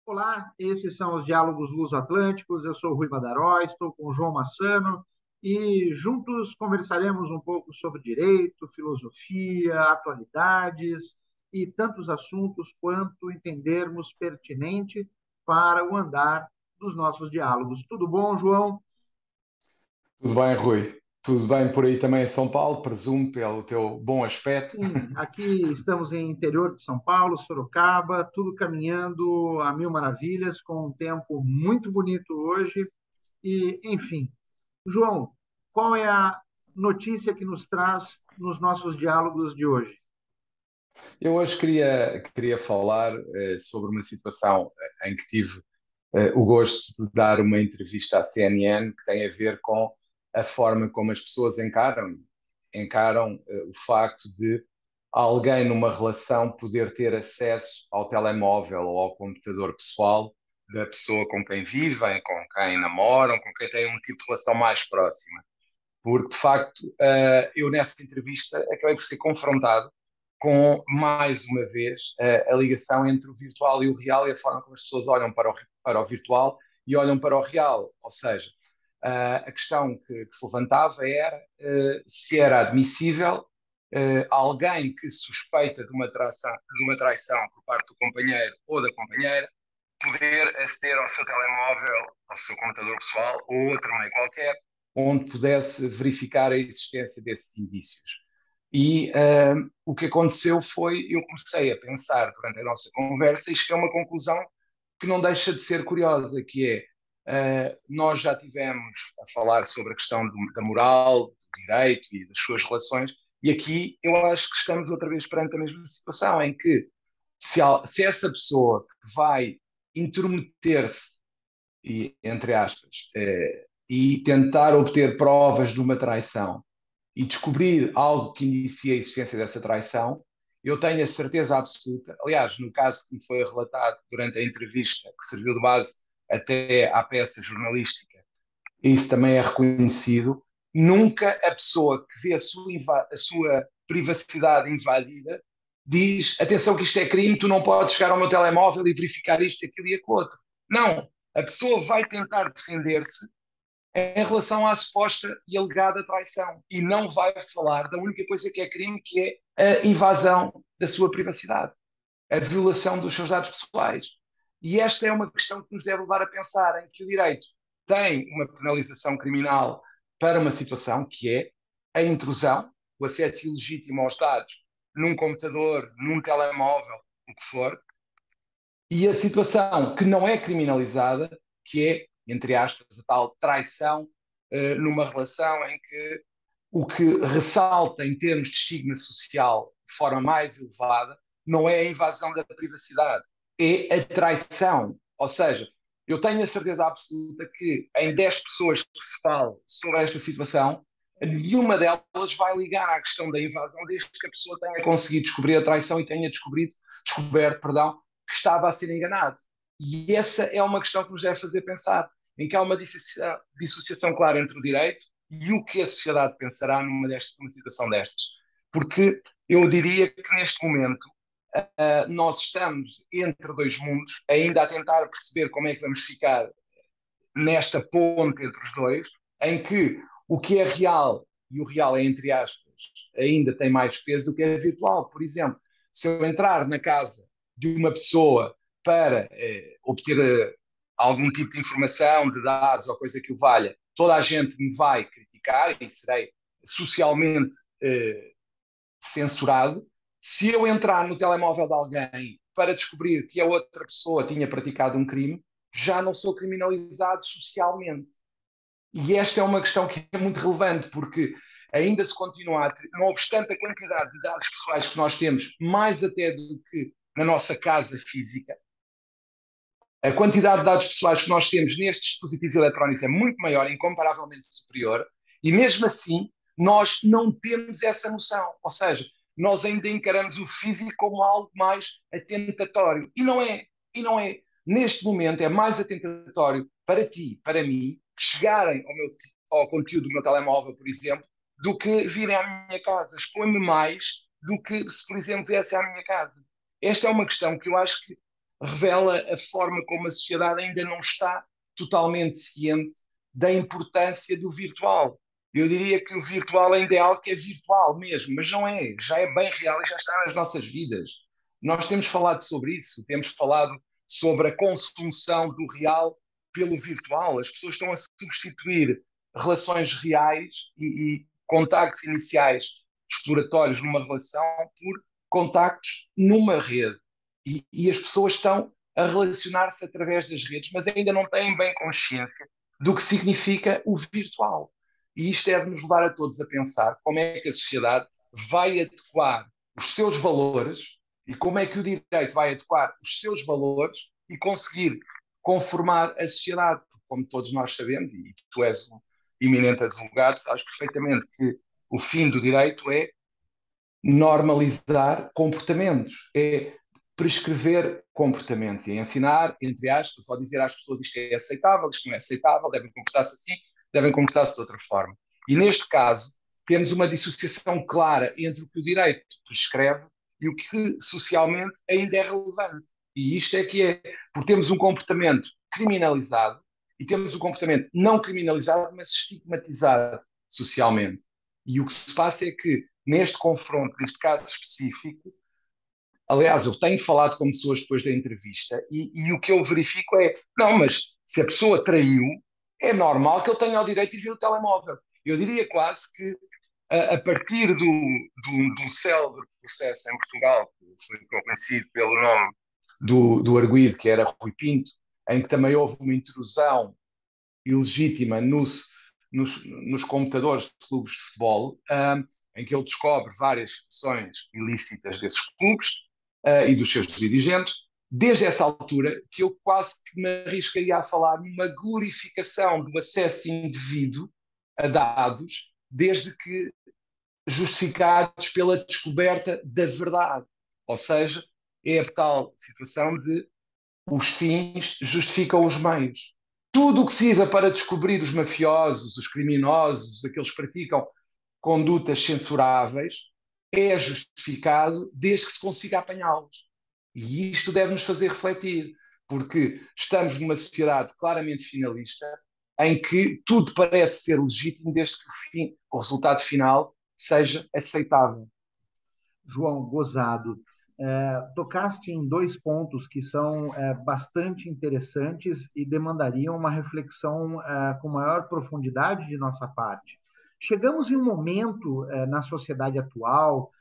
Olá, esses são os Diálogos Luso-Atlânticos. Eu sou o Rui Badaró, estou com o João Massano e juntos conversaremos um pouco sobre direito, filosofia, atualidades e tantos assuntos quanto entendermos pertinente para o andar dos nossos diálogos. Tudo bom, João? Tudo bem, Rui? Tudo bem por aí também em São Paulo, presumo, pelo teu bom aspecto. Sim, aqui estamos em interior de São Paulo, Sorocaba, tudo caminhando a mil maravilhas, com um tempo muito bonito hoje. E, enfim, João, qual é a notícia que nos traz nos nossos diálogos de hoje? Eu hoje queria falar sobre uma situação em que tive o gosto de dar uma entrevista à CNN que tem a ver com a forma como as pessoas encaram o facto de alguém numa relação poder ter acesso ao telemóvel ou ao computador pessoal da pessoa com quem vivem, com quem namoram, com quem têm um tipo de relação mais próxima. Porque, de facto, eu nessa entrevista acabei por ser confrontado com, mais uma vez, a ligação entre o virtual e o real e a forma como as pessoas olham para o virtual e olham para o real. Ou seja, a questão que se levantava era se era admissível alguém que suspeita de uma traição por parte do companheiro ou da companheira poder aceder ao seu telemóvel, ao seu computador pessoal ou outro meio qualquer, onde pudesse verificar a existência desses indícios. E o que aconteceu foi, eu comecei a pensar durante a nossa conversa, e cheguei a uma conclusão que não deixa de ser curiosa, que é, nós já tivemos a falar sobre a questão da moral, do direito e das suas relações, e aqui eu acho que estamos outra vez perante a mesma situação, em que se essa pessoa que vai intrometer-se, entre aspas, e tentar obter provas de uma traição e descobrir algo que indicia a existência dessa traição, eu tenho a certeza absoluta, aliás, no caso que me foi relatado durante a entrevista, que serviu de base até à peça jornalística, isso também é reconhecido, nunca a pessoa que vê a sua privacidade invadida diz, atenção que isto é crime, tu não podes chegar ao meu telemóvel e verificar isto, aquilo e aquilo outro. Não, a pessoa vai tentar defender-se em relação à suposta e alegada traição e não vai falar da única coisa que é crime, que é a invasão da sua privacidade, a violação dos seus dados pessoais. E esta é uma questão que nos deve levar a pensar em que o direito tem uma penalização criminal para uma situação que é a intrusão, o acesso ilegítimo aos dados num computador, num telemóvel, o que for, e a situação que não é criminalizada, que é, entre aspas, a tal traição numa relação em que o que ressalta em termos de estigma social de forma mais elevada não é a invasão da privacidade, é a traição. Ou seja, eu tenho a certeza absoluta que em 10 pessoas que se fala sobre esta situação, nenhuma delas vai ligar à questão da invasão desde que a pessoa tenha conseguido descobrir a traição e tenha descoberto, perdão, que estava a ser enganado. E essa é uma questão que nos deve fazer pensar, em que há uma dissociação clara entre o direito e o que a sociedade pensará numa situação destas. Porque eu diria que neste momento nós estamos entre dois mundos, ainda a tentar perceber como é que vamos ficar nesta ponte entre os dois, em que o que é real, e o real é entre aspas, ainda tem mais peso do que é virtual. Por exemplo, se eu entrar na casa de uma pessoa para obter algum tipo de informação, de dados ou coisa que o valha, toda a gente me vai criticar e serei socialmente censurado. Se eu entrar no telemóvel de alguém para descobrir que a outra pessoa tinha praticado um crime, já não sou criminalizado socialmente. E esta é uma questão que é muito relevante, porque ainda se continua a ter, não obstante a quantidade de dados pessoais que nós temos, mais até do que na nossa casa física, a quantidade de dados pessoais que nós temos nestes dispositivos eletrónicos é muito maior, incomparavelmente superior, e mesmo assim nós não temos essa noção. Ou seja, nós ainda encaramos o físico como algo mais atentatório. E não é. E não é. Neste momento é mais atentatório para ti, para mim, chegarem ao conteúdo do meu telemóvel, por exemplo, do que virem à minha casa. Expõe-me mais do que se, por exemplo, viesse à minha casa. Esta é uma questão que eu acho que revela a forma como a sociedade ainda não está totalmente ciente da importância do virtual. Eu diria que o virtual ainda é algo que é virtual mesmo, mas não é, já é bem real e já está nas nossas vidas. Nós temos falado sobre isso, temos falado sobre a consumção do real pelo virtual. As pessoas estão a substituir relações reais e contactos iniciais exploratórios numa relação por contactos numa rede. E as pessoas estão a relacionar-se através das redes, mas ainda não têm bem consciência do que significa o virtual. E isto deve nos levar a todos a pensar como é que a sociedade vai adequar os seus valores e como é que o direito vai adequar os seus valores e conseguir conformar a sociedade. Como todos nós sabemos, e tu és um eminente advogado, sabes perfeitamente que o fim do direito é normalizar comportamentos, é prescrever comportamentos e ensinar, entre aspas, só dizer às pessoas isto é aceitável, isto não é aceitável, devem comportar-se assim, devem comportar-se de outra forma. E neste caso, temos uma dissociação clara entre o que o direito prescreve e o que socialmente ainda é relevante. E isto é que é, porque temos um comportamento criminalizado e temos um comportamento não criminalizado, mas estigmatizado socialmente. E o que se passa é que, neste confronto, neste caso específico, aliás, eu tenho falado com pessoas depois da entrevista e o que eu verifico é, não, mas se a pessoa traiu, é normal que ele tenha o direito de vir o telemóvel. Eu diria quase que a partir do célebre processo em Portugal, que foi conhecido pelo nome do arguido, que era Rui Pinto, em que também houve uma intrusão ilegítima nos computadores de clubes de futebol, em que ele descobre várias sessões ilícitas desses clubes e dos seus dirigentes. Desde essa altura, que eu quase que me arriscaria a falar numa glorificação do acesso indevido a dados, desde que justificados pela descoberta da verdade. Ou seja, é a tal situação de os fins justificam os meios. Tudo o que sirva para descobrir os mafiosos, os criminosos, aqueles que praticam condutas censuráveis, é justificado desde que se consiga apanhá-los. E isto deve nos fazer refletir, porque estamos numa sociedade claramente finalista, em que tudo parece ser legítimo desde que o resultado final seja aceitável. João, gozado. Tocaste em dois pontos que são bastante interessantes e demandariam uma reflexão com maior profundidade de nossa parte. Chegamos em um momento na sociedade atual,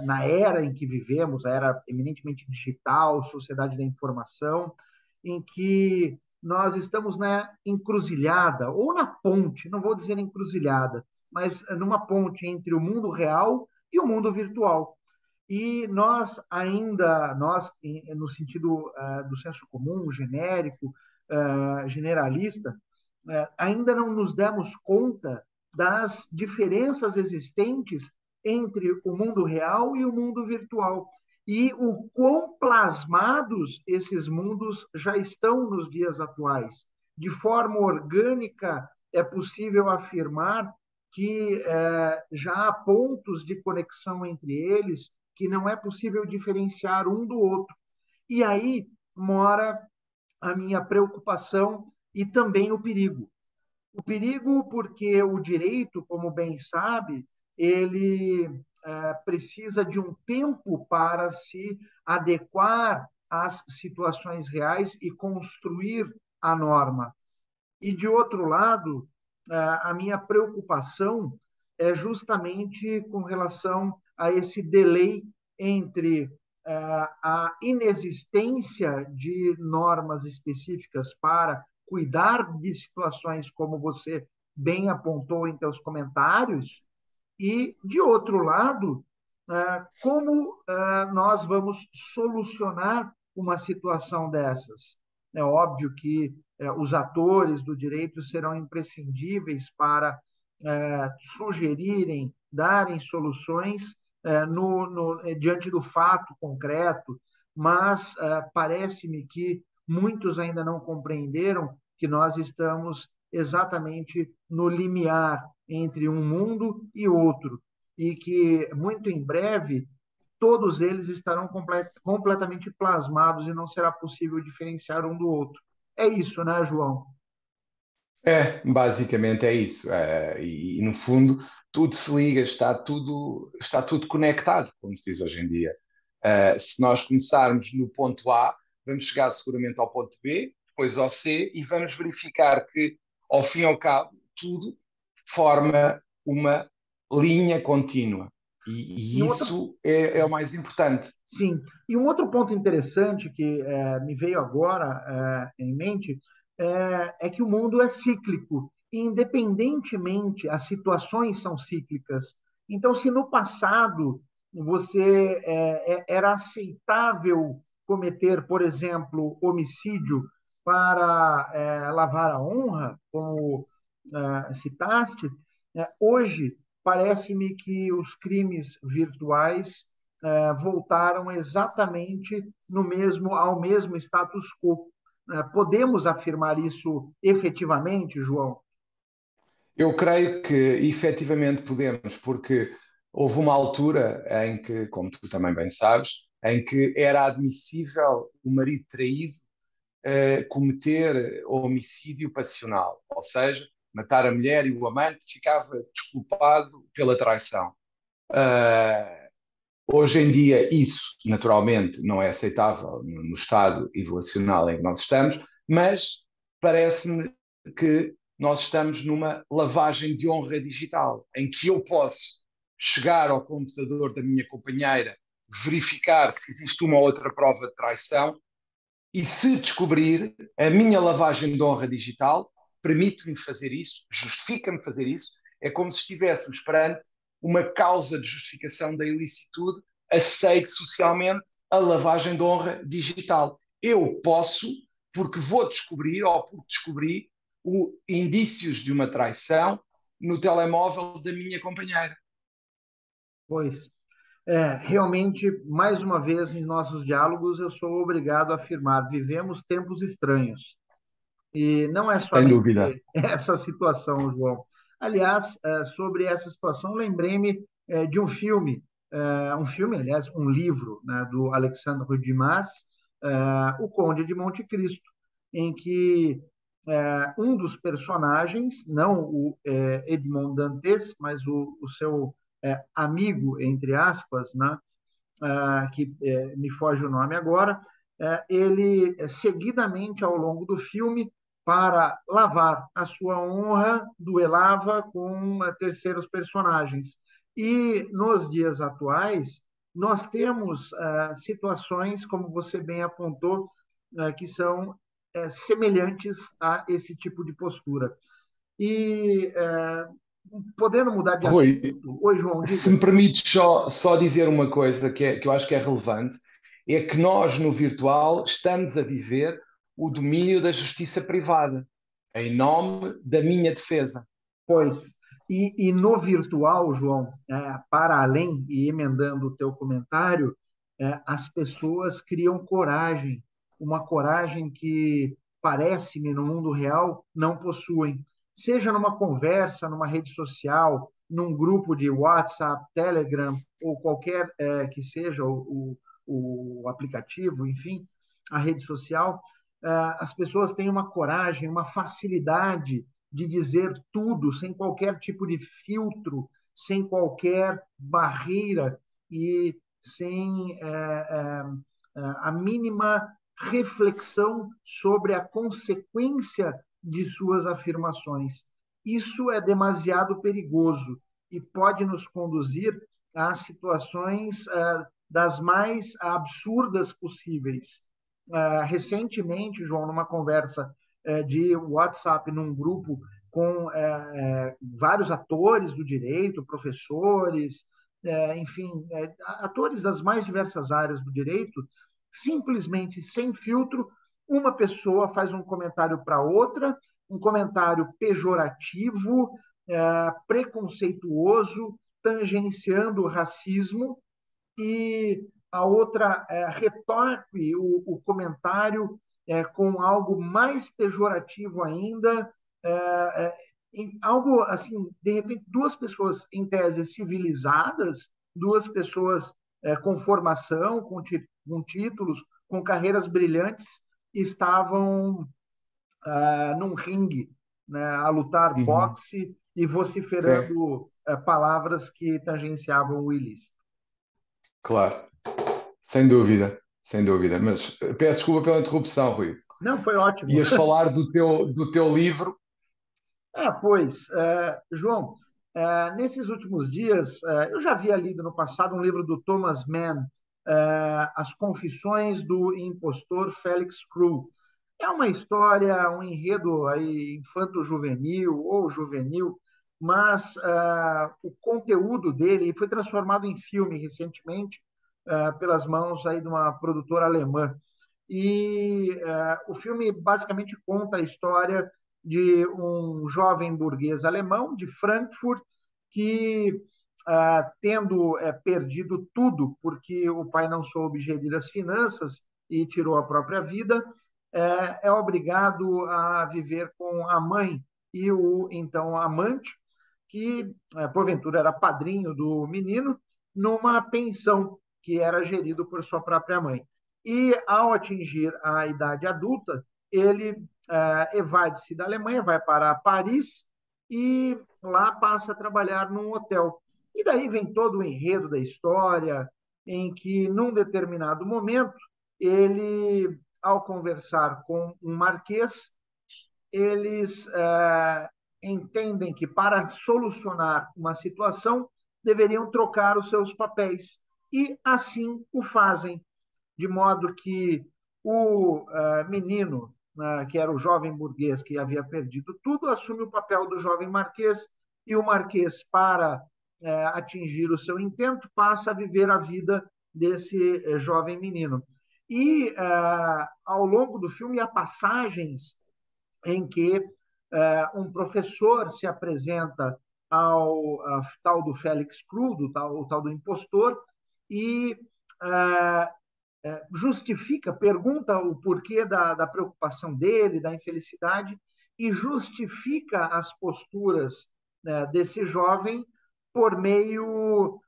na era em que vivemos, a era eminentemente digital, sociedade da informação, em que nós estamos na encruzilhada, ou na ponte, não vou dizer encruzilhada, mas numa ponte entre o mundo real e o mundo virtual. E nós ainda, nós, no sentido do senso comum, genérico, generalista, ainda não nos demos conta das diferenças existentes entre o mundo real e o mundo virtual. E o quão plasmados esses mundos já estão nos dias atuais. De forma orgânica, é possível afirmar que já há pontos de conexão entre eles que não é possível diferenciar um do outro. E aí mora a minha preocupação e também o perigo. O perigo porque o direito, como bem sabe, ele precisa de um tempo para se adequar às situações reais e construir a norma. E, de outro lado, a minha preocupação é justamente com relação a esse delay entre a inexistência de normas específicas para cuidar de situações como você bem apontou em seus comentários, e, de outro lado, como nós vamos solucionar uma situação dessas. É óbvio que os atores do direito serão imprescindíveis para sugerirem, darem soluções diante do fato concreto, mas parece-me que muitos ainda não compreenderam que nós estamos exatamente no limiar entre um mundo e outro, e que muito em breve todos eles estarão completamente plasmados e não será possível diferenciar um do outro. É isso, né, João? Basicamente é isso. No fundo, tudo se liga, está tudo conectado, como se diz hoje em dia. Se nós começarmos no ponto A, vamos chegar seguramente ao ponto B, depois ao C, e vamos verificar que, ao fim e ao cabo, tudo forma uma linha contínua. E E um outro, isso é o mais importante. sim, e um outro ponto interessante que me veio agora em mente é que o mundo é cíclico, e independentemente, as situações são cíclicas. Então, se no passado era aceitável cometer, por exemplo, homicídio para lavar a honra, como citaste, hoje parece-me que os crimes virtuais voltaram exatamente ao mesmo status quo. Podemos afirmar isso efetivamente, João? Eu creio que efetivamente podemos, porque houve uma altura em que, como tu também bem sabes, em que era admissível o marido traído cometer homicídio passional, ou seja, matar a mulher e o amante ficava desculpado pela traição. Uh, Hoje em dia, isso naturalmente não é aceitável no estado evolucional em que nós estamos, mas parece-me que nós estamos numa lavagem de honra digital, em que eu posso chegar ao computador da minha companheira, verificar se existe uma ou outra prova de traição, e se descobrir a minha lavagem de honra digital, permite-me fazer isso, justifica-me fazer isso, é como se estivéssemos perante uma causa de justificação da ilicitude, aceite socialmente a lavagem de honra digital. Eu posso, porque vou descobrir, ou porque descobri, indícios de uma traição no telemóvel da minha companheira. Pois, realmente, mais uma vez, em nossos diálogos, eu sou obrigado a afirmar: vivemos tempos estranhos. E não é Sem dúvida. somente essa situação, João. Aliás, sobre essa situação, lembrei-me de um filme, aliás, um livro, né, do Alexandre Dumas, O Conde de Monte Cristo, em que um dos personagens, não o Edmond Dantes, mas o seu amigo, entre aspas, né, que me foge o nome agora, ele seguidamente ao longo do filme, para lavar a sua honra, duelava com terceiros personagens. E nos dias atuais, nós temos situações, como você bem apontou, que são semelhantes a esse tipo de postura. E podendo mudar de Rui, assunto, oi, João, se diga. me permites só dizer uma coisa que eu acho que é relevante, é que nós no virtual estamos a viver o domínio da justiça privada, em nome da minha defesa. Pois, e no virtual, João, para além, e emendando o teu comentário, as pessoas criam coragem, uma coragem que parece-me no mundo real não possuem. Seja numa conversa, numa rede social, num grupo de WhatsApp, Telegram, ou qualquer que seja o aplicativo, enfim, a rede social, as pessoas têm uma coragem, uma facilidade de dizer tudo sem qualquer tipo de filtro, sem qualquer barreira e sem a mínima reflexão sobre a consequência de suas afirmações. Isso é demasiado perigoso e pode nos conduzir a situações das mais absurdas possíveis. Recentemente, João, numa conversa de WhatsApp num grupo com vários atores do direito, professores, enfim, atores das mais diversas áreas do direito, simplesmente sem filtro, uma pessoa faz um comentário para outra, um comentário pejorativo, preconceituoso, tangenciando o racismo, e a outra retorque o comentário com algo mais pejorativo ainda, algo assim, de repente, duas pessoas em tese civilizadas, duas pessoas com formação, com títulos, com carreiras brilhantes, estavam num ringue, né, a lutar Uhum. boxe e Sim, vociferando palavras que tangenciavam o ilícito. claro. Sem dúvida, sem dúvida. Mas peço desculpa pela interrupção, Rui. Não, foi ótimo. Ias falar do teu livro? Pois, João, nesses últimos dias, eu já havia lido no passado um livro do Thomas Mann, As Confissões do Impostor Felix Crew. É uma história, um enredo aí infanto-juvenil ou juvenil, mas o conteúdo dele foi transformado em filme recentemente pelas mãos aí de uma produtora alemã. E o filme basicamente conta a história de um jovem burguês alemão de Frankfurt que, tendo perdido tudo porque o pai não soube gerir as finanças e tirou a própria vida, é obrigado a viver com a mãe e o então amante, que porventura era padrinho do menino, numa pensão que era gerido por sua própria mãe. E ao atingir a idade adulta, ele evade-se da Alemanha, vai para Paris e lá passa a trabalhar num hotel. E daí vem todo o enredo da história, em que, num determinado momento, ele, ao conversar com um marquês, eles entendem que para solucionar uma situação deveriam trocar os seus papéis e assim o fazem, de modo que o menino, que era o jovem burguês que havia perdido tudo, assume o papel do jovem marquês e o marquês, para atingir o seu intento, passa a viver a vida desse jovem menino. E ao longo do filme há passagens em que um professor se apresenta ao tal do Félix Crew, o tal do impostor, e justifica, pergunta o porquê da preocupação dele, da infelicidade, e justifica as posturas desse jovem por meio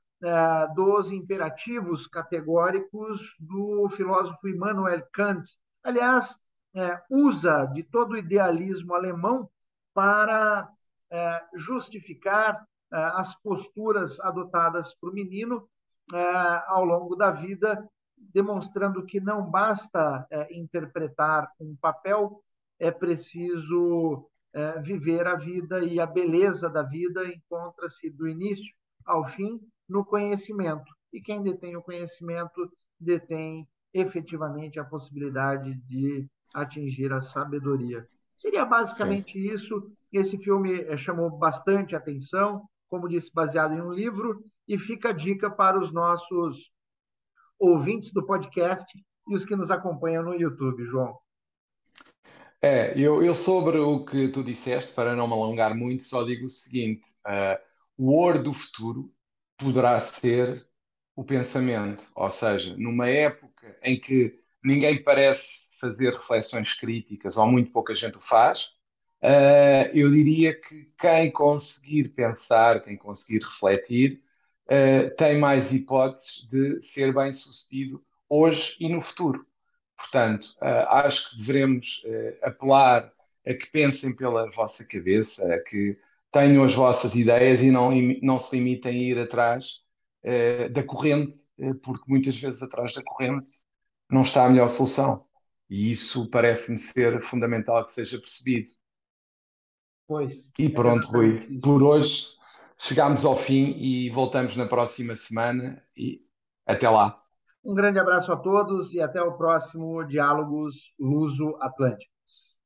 dos imperativos categóricos do filósofo Immanuel Kant. Aliás, usa de todo o idealismo alemão para justificar as posturas adotadas por o menino ao longo da vida, demonstrando que não basta interpretar um papel, é preciso viver a vida, e a beleza da vida encontra-se do início ao fim no conhecimento. E quem detém o conhecimento detém efetivamente a possibilidade de atingir a sabedoria. Seria Sim. basicamente isso. Esse filme chamou bastante atenção, como disse, baseado em um livro, e fica a dica para os nossos ouvintes do podcast e os que nos acompanham no YouTube, João. Eu sobre o que tu disseste, para não me alongar muito, só digo o seguinte: o ouro do futuro poderá ser o pensamento, ou seja, numa época em que ninguém parece fazer reflexões críticas, ou muito pouca gente o faz, eu diria que quem conseguir pensar, quem conseguir refletir, tem mais hipóteses de ser bem-sucedido hoje e no futuro. Portanto, acho que devemos apelar a que pensem pela vossa cabeça, a que tenham as vossas ideias e não se limitem a ir atrás da corrente, porque muitas vezes atrás da corrente não está a melhor solução. E isso parece-me ser fundamental que seja percebido. Pois, E é pronto, Rui, exatamente isso. por hoje chegamos ao fim e voltamos na próxima semana e até lá. Um grande abraço a todos e até o próximo Diálogos Luso-Atlânticos.